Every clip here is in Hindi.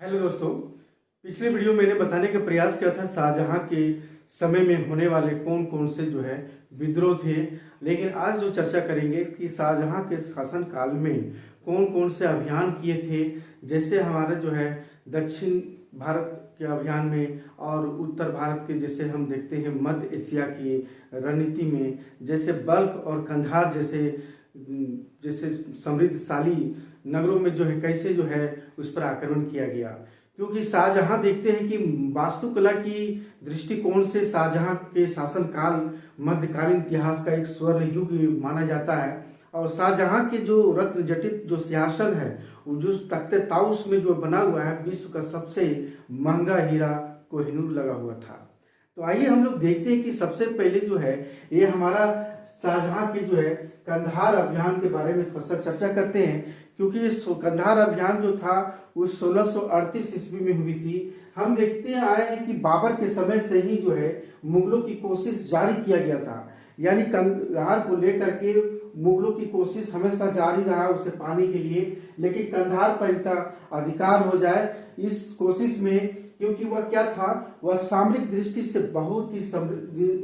हेलो दोस्तों, पिछले वीडियो मैंने बताने का प्रयास किया था शाहजहां के समय में होने वाले कौन कौन से जो है विद्रोह थे। लेकिन आज जो चर्चा करेंगे कि शाहजहां के शासन काल में कौन कौन से अभियान किए थे। जैसे हमारा जो है दक्षिण भारत के अभियान में और उत्तर भारत के जैसे हम देखते हैं मध्य एशिया की रणनीति में, जैसे बल्ख और कंधार जैसे जैसे समृद्धशाली नगरों में जो है कैसे जो है उस पर आक्रमण किया गया। क्योंकि शाहजहां देखते हैं कि वास्तुकला की दृष्टिकोण से शाहजहां के शासनकाल मध्यकालीन इतिहास का एक स्वर्ण युग माना जाता है। और शाहजहां के जो रत्न जटित जो सिंहासन है वो जो तख्ते ताउस में जो बना हुआ है विश्व का सबसे महंगा हीरा कोहिनूर लगा हुआ था। तो आइए हम लोग देखते हैं कि सबसे पहले जो है ये हमारा शाहजहां के जो है कंधार अभियान के बारे में थोड़ा सा चर्चा करते हैं। क्योंकि कंधार अभियान जो था वो 1638 ईस्वी में हुई थी। हम देखते आए हैं कि बाबर के समय से ही जो है मुगलों की कोशिश जारी किया गया था, यानी कंधार को लेकर के मुगलों की कोशिश हमेशा जारी रहा उसे पाने के लिए, लेकिन कंधार पर इनका अधिकार हो जाए इस कोशिश में। क्योंकि वह क्या था, वह सामरिक दृष्टि से बहुत ही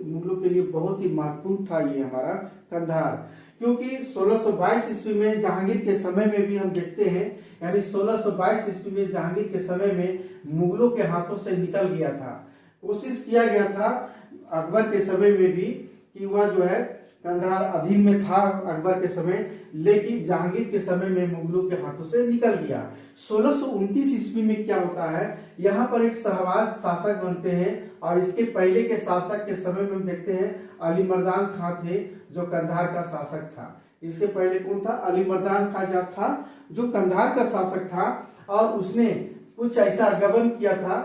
मुगलों के लिए बहुत ही महत्वपूर्ण था ये हमारा कंधार। क्योंकि 1622 ईस्वी में जहांगीर के समय में भी हम देखते हैं, यानी 1622 ईस्वी में जहांगीर के समय में मुगलों के हाथों से निकल गया था। कोशिश किया गया था अकबर के समय में भी कि वह जो है कंधार अधीन में था अकबर के समय, लेकिन जहांगीर के समय में मुगलों के हाथों से निकल गया। 1629 ईस्वी में क्या होता है, यहाँ पर एक शहबाज शासक बनते हैं और इसके पहले के शासक के समय में हम देखते हैं अली मर्दान खां थे जो कंधार का शासक था। इसके पहले कौन था, अली मर्दान खां जब था जो कंधार का शासक था। और उसने कुछ ऐसा गबन किया था,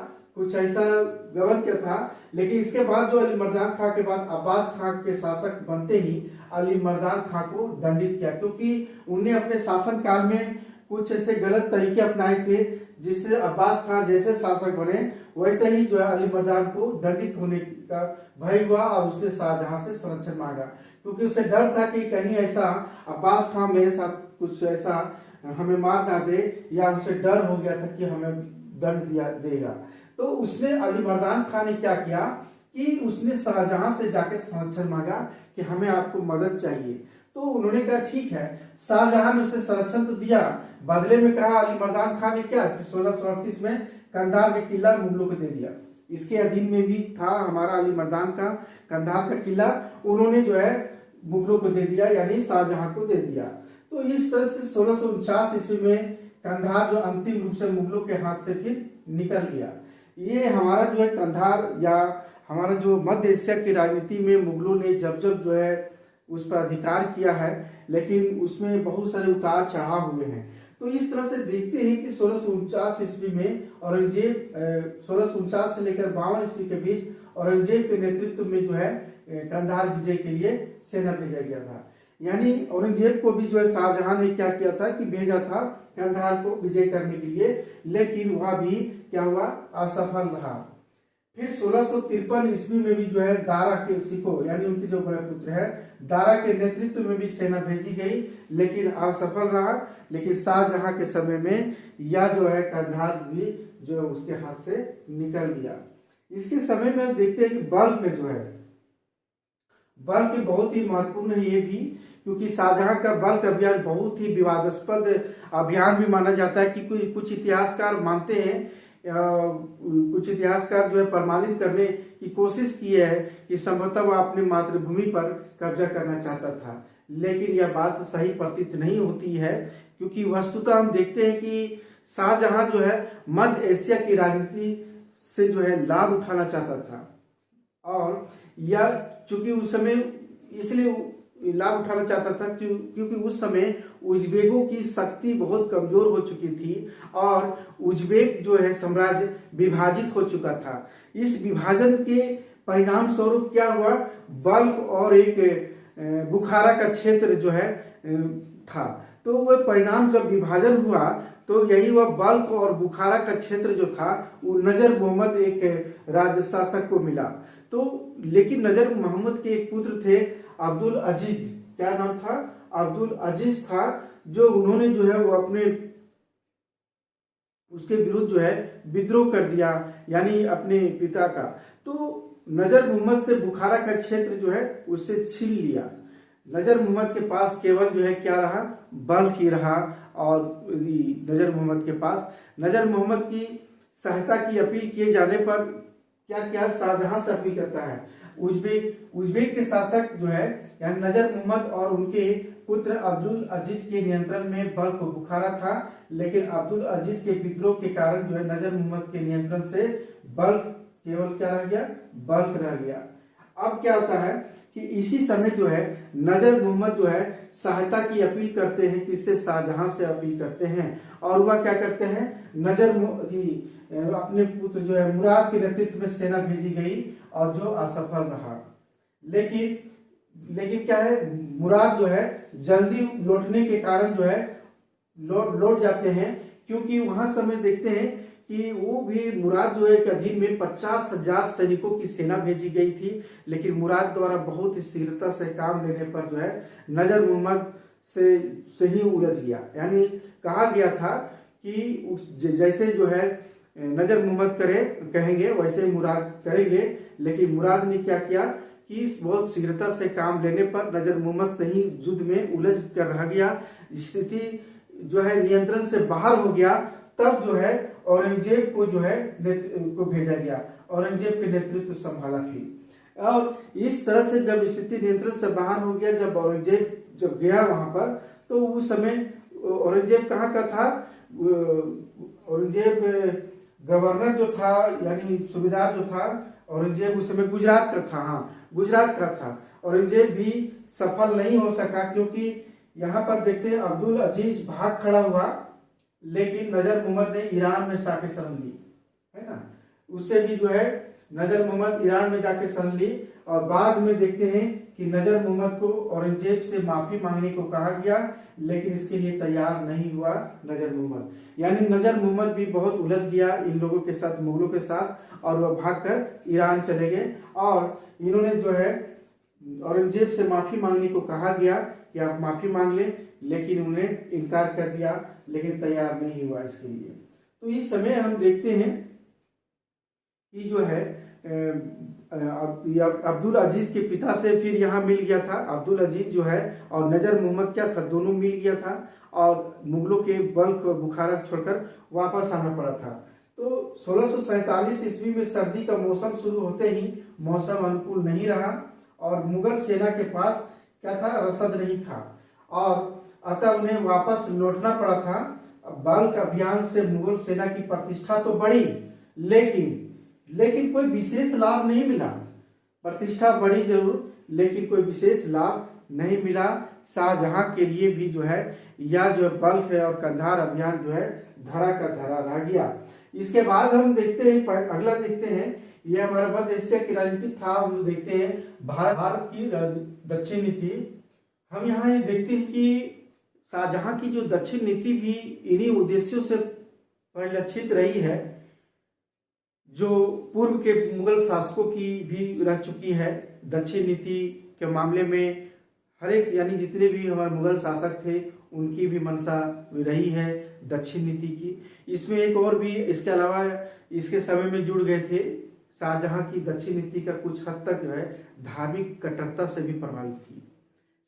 लेकिन इसके बाद जो अली मर्दान खां के बाद अब्बास खां के शासक बनते ही अली मर्दान खां को दंडित किया। क्योंकि उन्हें अपने शासन काल में कुछ ऐसे गलत तरीके अपनाए थे जिससे अब्बास खां जैसे शासक बने वैसे ही जो है अली मर्दान को दंडित होने का भय हुआ और उसने शाहजहां से संरक्षण मांगा। क्योंकि उसे डर था कि कहीं ऐसा अब्बास खां मेरे साथ कुछ ऐसा हमें मार ना दे, या उसे डर हो गया था कि हमें दंड देगा। तो उसने अली मर्दान खां ने क्या किया कि उसने शाहजहां से जाके संरक्षण मांगा कि हमें आपको मदद चाहिए। तो उन्होंने कहा ठीक है। शाहजहां ने उसे संरक्षण तो दिया, बदले में कहा अली मर्दान खां ने क्या कि 1638 में कंधार का किला मुगलों को दे दिया। इसके अधीन में भी था हमारा अली मर्दान का कंधार का किला, उन्होंने जो है मुगलों को दे दिया, यानी शाहजहां को दे दिया। तो इस तरह से 1649 ईस्वी में कंधार जो अंतिम रूप से मुगलों के हाथ से फिर निकल गया। ये हमारा जो है कंधार या हमारा जो मध्य एशिया की राजनीति में मुगलों ने जब जब जो है उस पर अधिकार किया है, लेकिन उसमें बहुत सारे उतार चढ़ाव हुए हैं। तो इस तरह से देखते हैं कि 1649 ईस्वी में औरंगजेब 1649 से लेकर 52 ईस्वी के बीच औरंगजेब के नेतृत्व में जो है कंधार विजय के लिए सेना भेजा गया था। यानी औरंगजेब को भी जो है शाहजहां ने क्या किया था कि भेजा था कंधार को विजय करने के लिए, लेकिन वह भी क्या हुआ, असफल रहा। फिर 1653 ईस्वी में भी जो है दारा के सिको यानी उनके जो बड़े पुत्र है दारा के नेतृत्व में भी सेना भेजी गई, लेकिन असफल रहा। लेकिन शाहजहां के समय में यह जो है कंधार भी जो है उसके हाथ से निकल गया। इसके समय में हम देखते हैं कि बल्ख जो है बल्ख बहुत ही महत्वपूर्ण है ये भी, क्योंकि शाहजहां का बल्ख अभियान बहुत ही विवादास्पद अभियान भी माना जाता है। कि कुछ इतिहासकार मानते हैं, कुछ इतिहासकार जो है प्रमाणित करने की कोशिश की है कि संभवतः वह अपने मातृभूमि पर कब्जा करना चाहता था, लेकिन यह बात सही प्रतीत नहीं होती है। क्योंकि वस्तुतः हम देखते हैं कि शाहजहां जो है मध्य एशिया की राजनीति से जो है लाभ उठाना चाहता था, और यह चूंकि उस समय इसलिए लाभ उठाना चाहता था क्योंकि उस समय उज्बेकों की शक्ति बहुत कमजोर हो चुकी थी और उज्बेक जो है साम्राज्य विभाजित हो चुका था। इस विभाजन के परिणाम स्वरूप क्या हुआ, बल्ख और एक बुखारा का क्षेत्र जो है था। तो वह परिणाम जब विभाजन हुआ तो यही वह बल्ख और बुखारा का क्षेत्र जो था वो नजर मोहम्मद एक राज्य शासक को मिला। तो लेकिन नजर मोहम्मद के एक पुत्र थे अब्दुल अजीज, क्या नाम था, अब्दुल अजीज था, जो उन्होंने जो है वो अपने उसके विरुद्ध जो है विद्रोह कर दिया, यानी अपने पिता का। तो नजर मोहम्मद से बुखारा का क्षेत्र जो है उससे छीन लिया। नजर मोहम्मद के पास केवल जो है क्या रहा, बल्ख ही रहा। और नजर मोहम्मद के पास नजर मोहम्मद की सहायता की अपील किए जाने पर क्या क्या शाहजहां से अपील करता है। उज्बेक के शासक जो है यानी नजर मोहम्मद और उनके पुत्र अब्दुल अजीज के नियंत्रण में बल्ख बुखारा था, लेकिन अब्दुल अजीज के विद्रोह के कारण जो है नजर मोहम्मद के नियंत्रण से बल्ख केवल क्या रह गया, बल्ख रह गया। अब क्या होता है कि इसी समय जो है नजर मोहम्मद जो है सहायता की अपील करते हैं, किससे, शाहजहां से अपील करते हैं। और वह क्या करते हैं, अपने पुत्र जो है मुराद के नेतृत्व में सेना भेजी गई और जो असफल रहा। लेकिन क्या है, मुराद जो है जल्दी लौटने के कारण जो है लौट जाते हैं, क्योंकि वहां समय देखते हैं कि वो भी मुराद जो है के अधीन में 50,000 सैनिकों की सेना भेजी गई थी, लेकिन मुराद द्वारा बहुत ही शीघ्रता से काम लेने पर जो है नजर मोहम्मद से ही उलझ गया। यानी कहा गया था कि जैसे जो है नजर मोहम्मद कहेंगे वैसे मुराद करेंगे, लेकिन मुराद ने क्या किया कि बहुत शीघ्रता से काम लेने पर नजर मोहम्मद से ही युद्ध में उलझ कर रह गया। स्थिति जो है नियंत्रण से बाहर हो गया। तब जो है औरंगजेब को जो है को भेजा गया, औरंगजेब के नेतृत्व संभाला फिर। और इस तरह से जब स्थिति नियंत्रण से बाहर हो गया, जब औरंगजेब जब गया वहां पर, तो उस समय औरंगजेब कहाँ का था, औरंगजेब गवर्नर जो था यानी सूबेदार जो था, औरंगजेब उस समय गुजरात का था। हाँ, गुजरात का था। औरंगजेब भी सफल नहीं हो सका, क्योंकि यहाँ पर देखते हैं अब्दुल अजीज भाग खड़ा हुआ, लेकिन नजर मोहम्मद ने ईरान में जाके शरण ली, है ना। उससे भी जो है नजर मोहम्मद ईरान में जाके शरण ली। और बाद में देखते हैं कि नजर मोहम्मद को औरंगजेब से माफी मांगने को कहा गया, लेकिन इसके लिए तैयार नहीं हुआ नजर मोहम्मद। यानी नजर मोहम्मद भी बहुत उलझ गया इन लोगों के साथ, मुगलों के साथ, और वह भागकर ईरान चले गए। और इन्होंने जो है औरंगजेब से माफी मांगने को कहा गया कि आप माफी मांग लें, लेकिन उन्हें इनकार कर दिया, लेकिन तैयार नहीं हुआ इसके लिए। तो इस समय हम देखते हैं कि जो है अब्दुल अजीज के पिता से फिर यहाँ मिल गया था। अब्दुल अजीज जो है और नजर मोहम्मद क्या था, दोनों मिल गया था, और मुगलों के बल्ख बुखारा छोड़कर वापस आना पड़ा था। तो 1647 ईस्वी में सर्दी का मौसम शुरू होते ही मौसम अनुकूल नहीं रहा, और मुगल सेना के पास क्या था, रसद नहीं था, और अतः उन्हें वापस लौटना पड़ा था। बल्ख अभियान से मुगल सेना की प्रतिष्ठा तो बढ़ी, लेकिन कोई विशेष लाभ नहीं मिला। प्रतिष्ठा बढ़ी जरूर, लेकिन कोई विशेष लाभ नहीं मिला शाहजहां के लिए भी जो है, या जो है बल्ख है और कंधार अभियान जो है धरा का धरा रह गया। इसके बाद हम देखते हैं, अगला देखते हैं, यह हमारा मध्य एशिया की राजनीति था। हम देखते हैं भारत की दक्षिण नीति। हम यहाँ ये देखते हैं कि शाहजहां की जो दक्षिण नीति भी इन्हीं उद्देश्यों से परिलक्षित रही है, जो पूर्व के मुगल शासकों की भी रह चुकी है। दक्षिण नीति के मामले में हर एक यानी जितने भी हमारे मुगल शासक थे उनकी भी मंशा रही है दक्षिण नीति की। इसमें एक और भी इसके अलावा इसके समय में जुड़ गए थे। शाहजहां की दक्षिण नीति का कुछ हद तक जो है धार्मिक कट्टरता से भी प्रभावित थी।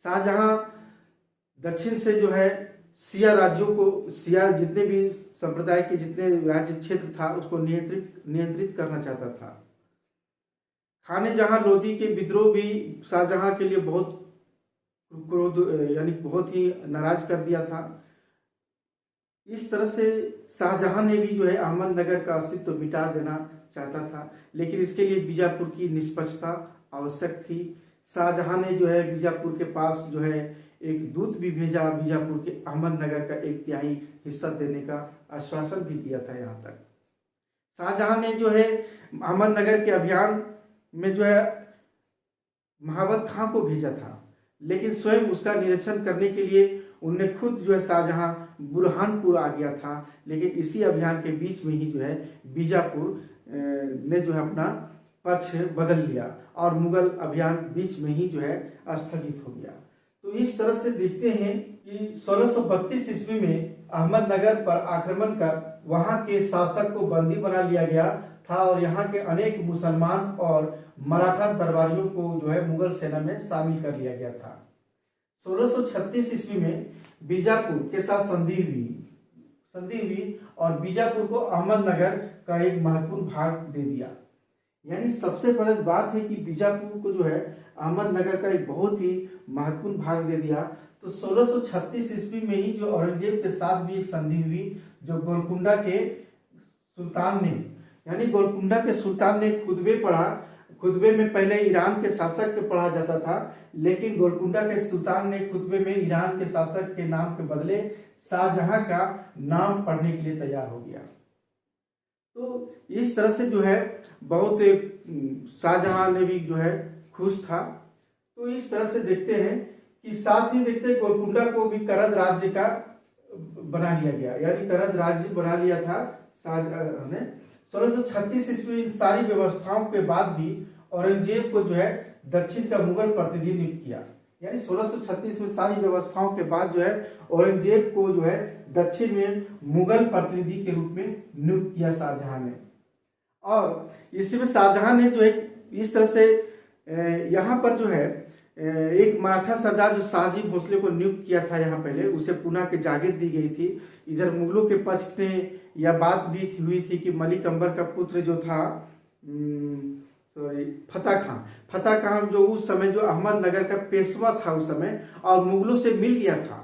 शाहजहां दक्षिण से जो है सिया राज्यों को, सिया जितने भी संप्रदाय के जितने राज्य क्षेत्र था उसको नियंत्रित करना चाहता था। खाने जहां लोदी के विद्रोह भी शाहजहां के लिए बहुत क्रोध यानी बहुत ही नाराज कर दिया था। इस तरह से शाहजहां ने भी जो है अहमदनगर का अस्तित्व मिटा देना चाहता था, लेकिन इसके लिए बीजापुर की निष्पक्षता आवश्यक थी। शाहजहां ने जो है बीजापुर के पास जो है एक दूत भी भेजा, बीजापुर के अहमदनगर का 1/3 हिस्सा देने का आश्वासन भी दिया था। यहाँ तक शाहजहां ने जो है अहमदनगर के अभियान में जो है महाबत खां को भेजा था, लेकिन स्वयं उसका निरीक्षण करने के लिए उनने खुद जो है शाहजहां बुरहानपुर आ गया था। लेकिन इसी अभियान के बीच में ही जो है बीजापुर ने जो है अपना पक्ष बदल लिया और मुगल अभियान बीच में ही जो है स्थगित हो गया। तो इस तरह से देखते हैं कि 1632 ईस्वी में अहमदनगर पर आक्रमण कर वहां के शासक को बंदी बना लिया गया था और यहाँ के अनेक मुसलमान और मराठा दरबारियों को जो है मुगल सेना में शामिल कर लिया गया था। 1636 ईस्वी में बीजापुर के साथ संधि हुई और बीजापुर को अहमदनगर का एक महत्वपूर्ण भाग दे दिया। यानी सबसे बड़ी बात है कि बीजापुर को जो है अहमदनगर का एक बहुत ही महत्वपूर्ण भाग दे दिया। तो 1636 ईस्वी में ही जो औरंगजेब के साथ भी एक संधि हुई, जो गोलकुंडा के सुल्तान ने, यानी गोलकुंडा के सुल्तान ने खुतबे पढ़ा। खुतबे में पहले ईरान के शासक के पढ़ा जाता था, लेकिन गोलकुंडा के सुल्तान ने खुतबे में ईरान के शासक के नाम के बदले शाहजहां का नाम पढ़ने के लिए तैयार हो गया। तो इस तरह से जो है बहुत शाहजहां ने भी जो है खुश था। तो इस तरह से देखते हैं कि साथ ही देखते हैं गोलकुंडा को भी करद राज्य का बना लिया गया, यानी करद राज्य बना लिया था शाहजहां ने। 1636 ईस्वी इन सारी व्यवस्थाओं के बाद भी औरंगजेब को जो है दक्षिण का मुगल प्रतिनिधि नियुक्त किया। यानी 1636 में सारी व्यवस्थाओं के बाद जो है औरंगजेब को जो है दक्षिण में मुगल प्रतिनिधि के रूप में नियुक्त किया शाहजहां ने। और इसी में शाहजहां ने जो है इस तरह से यहाँ पर जो है एक मराठा सरदार जो शाहजी भोसले को नियुक्त किया था यहाँ पहले, उसे पुणे की जागीर दी गई थी। इधर मुगलों के पक्ष में यह बात भी हुई थी कि मलिक अंबर का पुत्र जो था फतेह खान जो उस समय जो अहमदनगर का पेशवा था उस समय, और मुगलों से मिल गया था।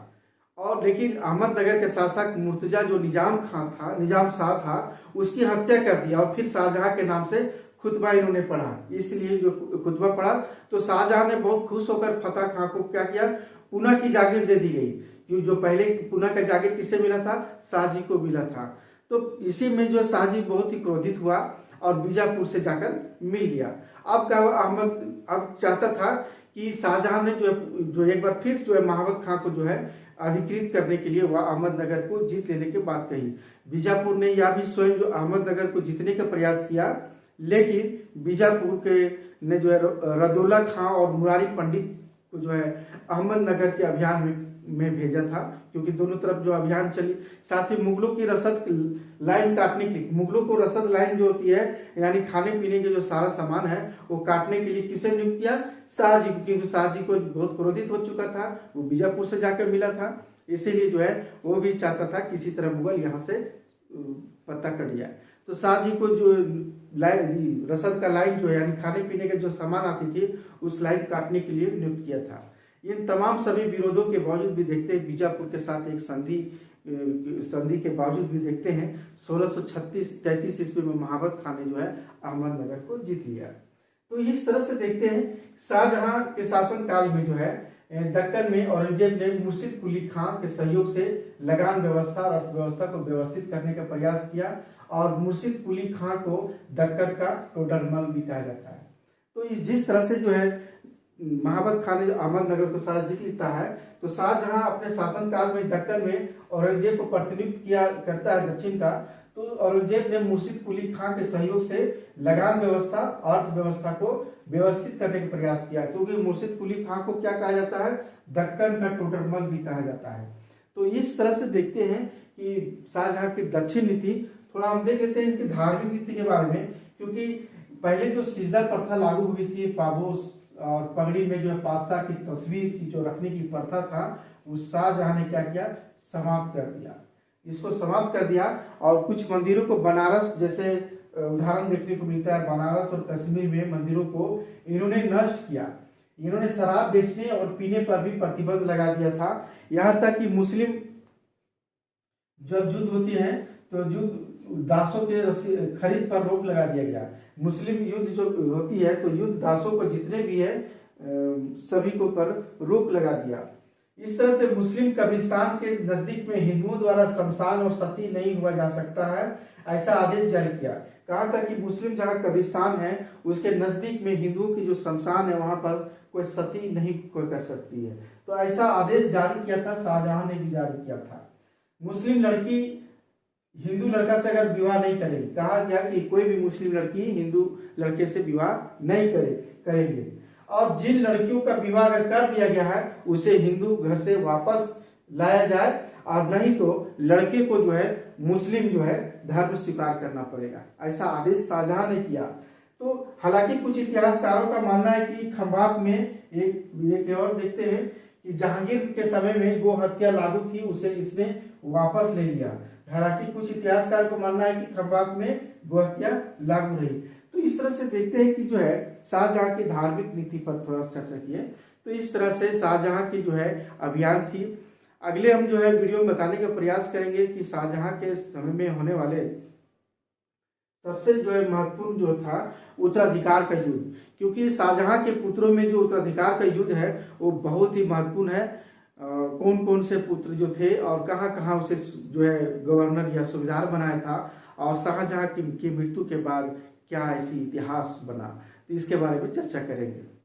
और लेकिन अहमदनगर के शासक मुर्तजा जो निजाम शाह था, उसकी हत्या कर दिया और फिर शाहजहां के नाम से खुतबा इन्होंने पढ़ा। इसलिए जो खुतबा पढ़ा तो शाहजहां ने बहुत खुश होकर फतेह खान को क्या किया, पुणे की जागीर दे दी गई। जो पहले पुणे का जागीर किसे मिला था, शाहजी को मिला था। तो इसी में जो शाहजी बहुत ही क्रोधित हुआ और बीजापुर से जाकर मिल गया। अब क्या अब चाहता था कि शाहजहां ने जो एक बार फिर जो है महाबत खां को जो है अधिकृत करने के लिए वह अहमदनगर को जीत लेने की बात कही। बीजापुर ने यह भी स्वयं जो अहमदनगर को जीतने का प्रयास किया, लेकिन बीजापुर के ने जो है रदौला खां और मुरारी पंडित को जो है अहमदनगर के अभियान में भेजा था, क्योंकि दोनों तरफ जो अभियान चली। साथ ही मुगलों की रसद लाइन काटने के लिए, मुगलों को रसद लाइन जो होती है यानी खाने पीने के जो सारा सामान है वो काटने के लिए किसे नियुक्त किया, शाहजी को, क्योंकि शाहजी को बहुत क्रोधित हो चुका था, वो बीजापुर से जाकर मिला था। इसीलिए जो है वो भी चाहता था किसी तरह मुगल यहाँ से पत्ता कट जाए। तो शाहजी को जो लाइन रसद का लाइन जो है यानी खाने पीने के जो सामान आती थी उस लाइन काटने के लिए नियुक्त किया था। इन तमाम सभी विरोधों के बावजूद भी देखते हैं बीजापुर के साथ एक संधि के बावजूद भी देखते हैं 1633 ईस्वी में महाबत खान ने जो है अहमदनगर को जीत लिया। तो इस तरह से देखते हैं शाहजहां के शासन काल में जो है दक्कन में औरंगजेब ने मुर्शिद कुली खां के सहयोग से लगान व्यवस्था और अर्थव्यवस्था को व्यवस्थित करने का प्रयास किया और मुर्शिद कुली खां को दक्कन का टोडरमल भी कहा जाता है। तो जिस तरह से जो है महाबत खान ने अहमदनगर को सारा जीत लेता है, तो शाहजहां अपने शासनकाल में दक्कन में औरंगजेब को प्रतिनिधित्व किया करता है दक्षिण का। तो औरंगजेब ने मुर्शिद कुली खां के सहयोग से लगान व्यवस्था अर्थव्यवस्था को व्यवस्थित करने का प्रयास किया, क्योंकि मुर्शिद कुली खां को क्या कहा जाता है, दक्कन का टोडरमल भी कहा जाता है। तो इस तरह से देखते हैं कि शाहजहां की दक्षिण नीति। थोड़ा हम देख लेते हैं इनकी धार्मिक नीति के बारे में, क्योंकि पहले जो सिजदा प्रथा लागू हुई थी, पाबोस और पगड़ी में जो है बादशाह की तस्वीर की जो रखने की प्रथा था, उस शाहजहां ने क्या किया, समाप्त कर दिया, इसको समाप्त कर दिया। और कुछ मंदिरों को बनारस जैसे उदाहरण देखने को मिलता है, बनारस और कश्मीर में मंदिरों को इन्होंने नष्ट किया। इन्होंने शराब बेचने और पीने पर भी प्रतिबंध लगा दिया था। यहाँ तक कि मुस्लिम जब युद्ध होती है तो युद्ध दासों के खरीद पर रोक लगा दिया गया। मुस्लिम युद्ध जो होती है तो युद्ध दासों को जितने भी है सभी को पर रोक लगा दिया। इस तरह से मुस्लिम कब्रिस्तान के नजदीक में हिंदुओं द्वारा शमशान और सती नहीं हुआ जा सकता है, ऐसा आदेश जारी किया। कहा था कि मुस्लिम जहाँ कब्रिस्तान है उसके नजदीक में हिंदुओं की जो शमशान है वहां पर कोई सती नहीं कोई कर सकती है। तो ऐसा आदेश जारी किया था, शाहजहां ने भी जारी किया था। मुस्लिम लड़की हिंदू लड़का से अगर विवाह नहीं करे, कहा गया कि कोई भी मुस्लिम लड़की हिंदू लड़के से विवाह नहीं करेंगे। और जिन लड़कियों का विवाह अगर कर दिया गया है उसे हिंदू घर से वापस लाया जाए और नहीं तो लड़के को जो है मुस्लिम जो है धर्म स्वीकार करना पड़ेगा। ऐसा आदेश शाहजहां ने किया। तो हालांकि कुछ इतिहासकारों का मानना है कि खंभात में एक और देखते हैं कि जहांगीर के समय में गो हत्या लागू थी, उसे इसने वापस ले लिया। हालांकि कुछ इतिहासकार को मानना है कि खंभात में गो हत्या लागू रही। तो इस तरह से देखते हैं कि जो है शाहजहां की धार्मिक नीति पर थोड़ा चर्चा किए। तो इस तरह से शाहजहां की जो है अभियान थी। अगले हम जो है वीडियो में बताने का प्रयास करेंगे कि शाहजहां के समय में होने वाले सबसे जो है महत्वपूर्ण जो था उत्तराधिकार का युद्ध, क्योंकि शाहजहां के पुत्रों में जो उत्तराधिकार का युद्ध है वो बहुत ही महत्वपूर्ण है। कौन कौन से पुत्र जो थे और कहाँ कहाँ उसे जो है गवर्नर या सूबेदार बनाया था, और शाहजहां की मृत्यु के बाद क्या ऐसी इतिहास बना, तो इसके बारे में चर्चा करेंगे।